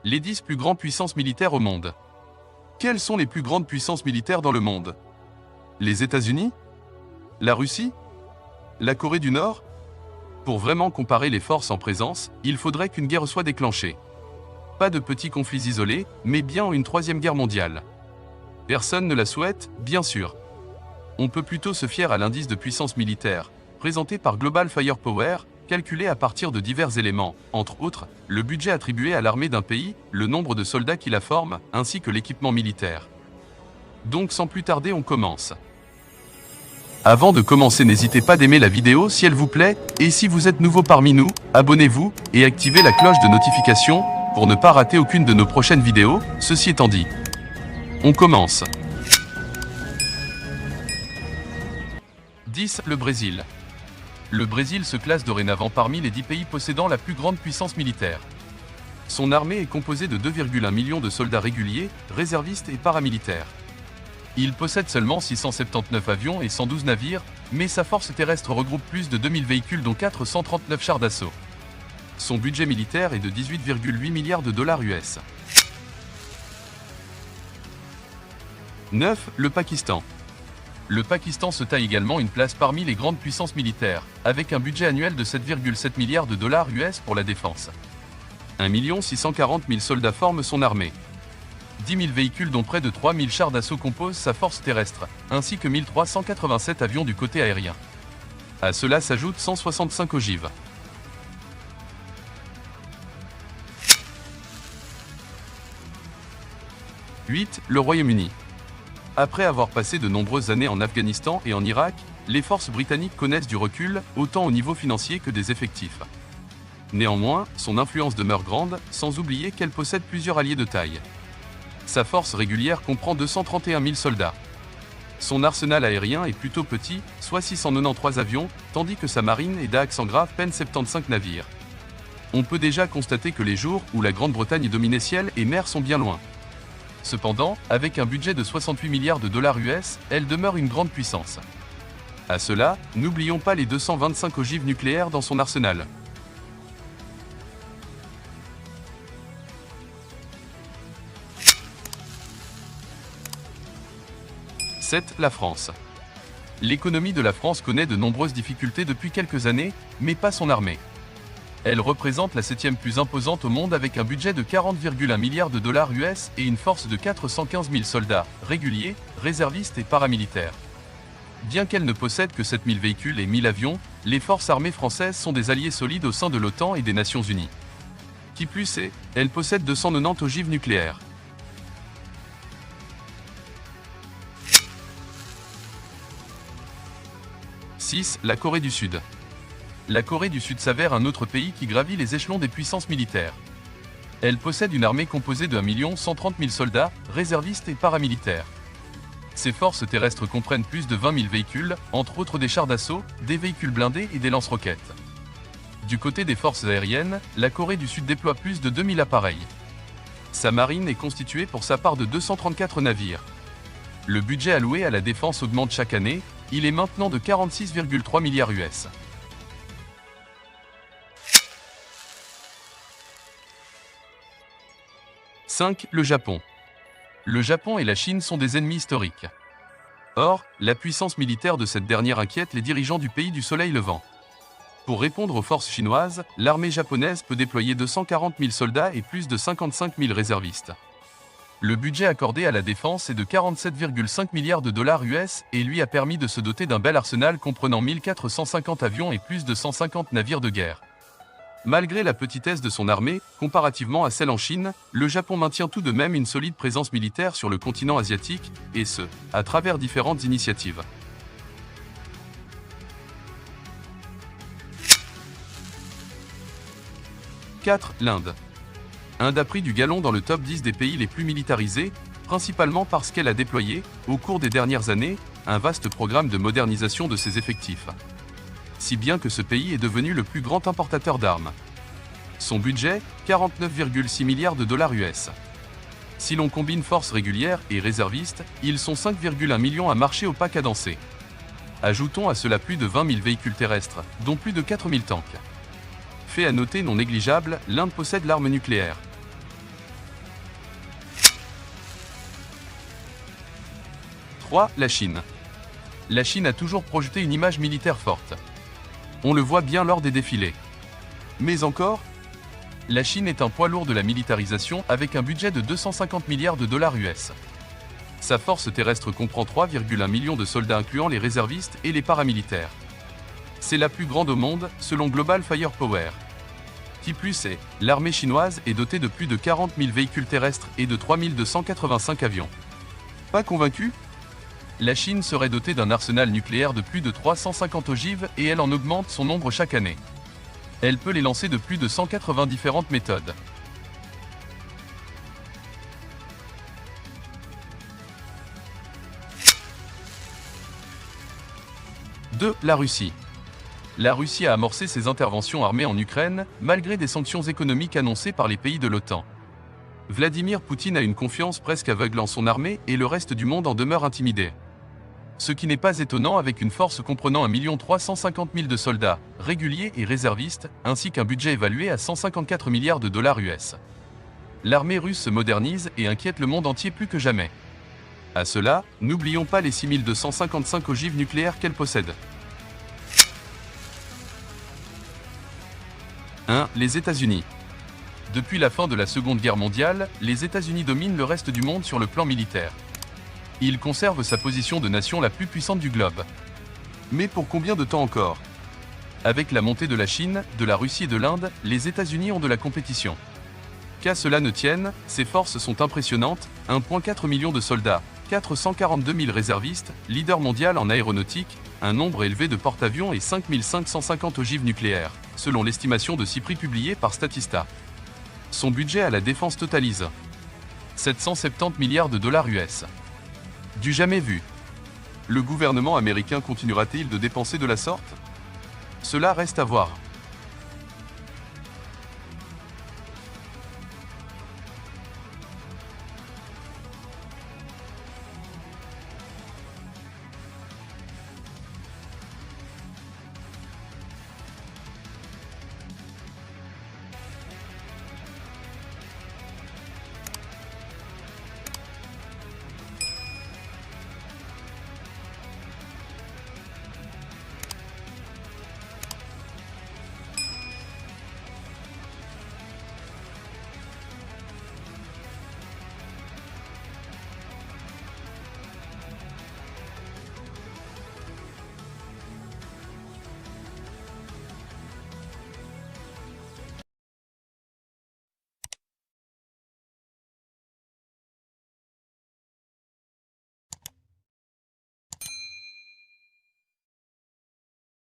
Les 10 plus grandes puissances militaires au monde. Quelles sont les plus grandes puissances militaires dans le monde? Les États-Unis? La Russie? La Corée du Nord? Pour vraiment comparer les forces en présence, il faudrait qu'une guerre soit déclenchée. Pas de petits conflits isolés, mais bien une troisième guerre mondiale. Personne ne la souhaite, bien sûr. On peut plutôt se fier à l'indice de puissance militaire, présenté par Global Firepower, calculé à partir de divers éléments, entre autres, le budget attribué à l'armée d'un pays, le nombre de soldats qui la forment, ainsi que l'équipement militaire. Donc sans plus tarder, on commence. Avant de commencer, n'hésitez pas d'aimer la vidéo si elle vous plaît, et si vous êtes nouveau parmi nous, abonnez-vous, et activez la cloche de notification, pour ne pas rater aucune de nos prochaines vidéos. Ceci étant dit, on commence. 10. Le Brésil. Le Brésil se classe dorénavant parmi les 10 pays possédant la plus grande puissance militaire. Son armée est composée de 2,1 millions de soldats réguliers, réservistes et paramilitaires. Il possède seulement 679 avions et 112 navires, mais sa force terrestre regroupe plus de 2000 véhicules dont 439 chars d'assaut. Son budget militaire est de 18,8 milliards de dollars US. 9. Le Pakistan. Le Pakistan se taille également une place parmi les grandes puissances militaires, avec un budget annuel de 7,7 milliards de dollars US pour la défense. 1 640 000 soldats forment son armée. 10 000 véhicules dont près de 3 000 chars d'assaut composent sa force terrestre, ainsi que 1387 avions du côté aérien. À cela s'ajoutent 165 ogives. 8. Le Royaume-Uni. Après avoir passé de nombreuses années en Afghanistan et en Irak, les forces britanniques connaissent du recul, autant au niveau financier que des effectifs. Néanmoins, son influence demeure grande, sans oublier qu'elle possède plusieurs alliés de taille. Sa force régulière comprend 231 000 soldats. Son arsenal aérien est plutôt petit, soit 693 avions, tandis que sa marine et d'accent grave peine 75 navires. On peut déjà constater que les jours où la Grande-Bretagne dominait ciel et mer sont bien loin. Cependant, avec un budget de 68 milliards de dollars US, elle demeure une grande puissance. À cela, n'oublions pas les 225 ogives nucléaires dans son arsenal. « 7. La France. L'économie de la France connaît de nombreuses difficultés depuis quelques années, mais pas son armée. Elle représente la 7e plus imposante au monde avec un budget de 40,1 milliards de dollars US et une force de 415 000 soldats, réguliers, réservistes et paramilitaires. Bien qu'elle ne possède que 7 000 véhicules et 1000 avions, les forces armées françaises sont des alliés solides au sein de l'OTAN et des Nations Unies. Qui plus est, elle possède 290 ogives nucléaires. « 6. La Corée du Sud. La Corée du Sud s'avère un autre pays qui gravit les échelons des puissances militaires. Elle possède une armée composée de 1 130 000 soldats, réservistes et paramilitaires. Ses forces terrestres comprennent plus de 20 000 véhicules, entre autres des chars d'assaut, des véhicules blindés et des lance-roquettes. Du côté des forces aériennes, la Corée du Sud déploie plus de 2000 appareils. Sa marine est constituée pour sa part de 234 navires. Le budget alloué à la défense augmente chaque année, il est maintenant de 46,3 milliards US. 5. Le Japon. Le Japon et la Chine sont des ennemis historiques. Or, la puissance militaire de cette dernière inquiète les dirigeants du pays du soleil levant. Pour répondre aux forces chinoises, l'armée japonaise peut déployer 240 000 soldats et plus de 55 000 réservistes. Le budget accordé à la défense est de 47,5 milliards de dollars US et lui a permis de se doter d'un bel arsenal comprenant 1450 avions et plus de 150 navires de guerre. Malgré la petitesse de son armée, comparativement à celle en Chine, le Japon maintient tout de même une solide présence militaire sur le continent asiatique, et ce, à travers différentes initiatives. « 4. L'Inde. Inde a pris du galon dans le top 10 des pays les plus militarisés, principalement parce qu'elle a déployé, au cours des dernières années, un vaste programme de modernisation de ses effectifs. Si bien que ce pays est devenu le plus grand importateur d'armes. Son budget, 49,6 milliards de dollars US. Si l'on combine forces régulières et réservistes, ils sont 5,1 millions à marcher au pas cadencé. Ajoutons à cela plus de 20 000 véhicules terrestres, dont plus de 4 000 tanks. Fait à noter non négligeable, l'Inde possède l'arme nucléaire. 3. La Chine. La Chine a toujours projeté une image militaire forte. On le voit bien lors des défilés. Mais encore, la Chine est un poids lourd de la militarisation avec un budget de 250 milliards de dollars US. Sa force terrestre comprend 3,1 millions de soldats incluant les réservistes et les paramilitaires. C'est la plus grande au monde, selon Global Firepower. Qui plus est, l'armée chinoise est dotée de plus de 40 000 véhicules terrestres et de 3 285 avions. Pas convaincu ? La Chine serait dotée d'un arsenal nucléaire de plus de 350 ogives et elle en augmente son nombre chaque année. Elle peut les lancer de plus de 180 différentes méthodes. La Russie. La Russie a amorcé ses interventions armées en Ukraine, malgré des sanctions économiques annoncées par les pays de l'OTAN. Vladimir Poutine a une confiance presque aveugle en son armée et le reste du monde en demeure intimidé. Ce qui n'est pas étonnant avec une force comprenant 1 350 000 de soldats, réguliers et réservistes, ainsi qu'un budget évalué à 154 milliards de dollars US. L'armée russe se modernise et inquiète le monde entier plus que jamais. À cela, n'oublions pas les 6255 ogives nucléaires qu'elle possède. 1. Les États-Unis. Depuis la fin de la Seconde Guerre mondiale, les États-Unis dominent le reste du monde sur le plan militaire. Il conserve sa position de nation la plus puissante du globe. Mais pour combien de temps encore ? Avec la montée de la Chine, de la Russie et de l'Inde, les États-Unis ont de la compétition. Qu'à cela ne tienne, ces forces sont impressionnantes, 1,4 million de soldats, 442 000 réservistes, leader mondial en aéronautique, un nombre élevé de porte-avions et 5 550 ogives nucléaires, selon l'estimation de CIPRI publiée par Statista. Son budget à la défense totalise 770 milliards de dollars US. Du jamais vu. Le gouvernement américain continuera-t-il de dépenser de la sorte ? Cela reste à voir.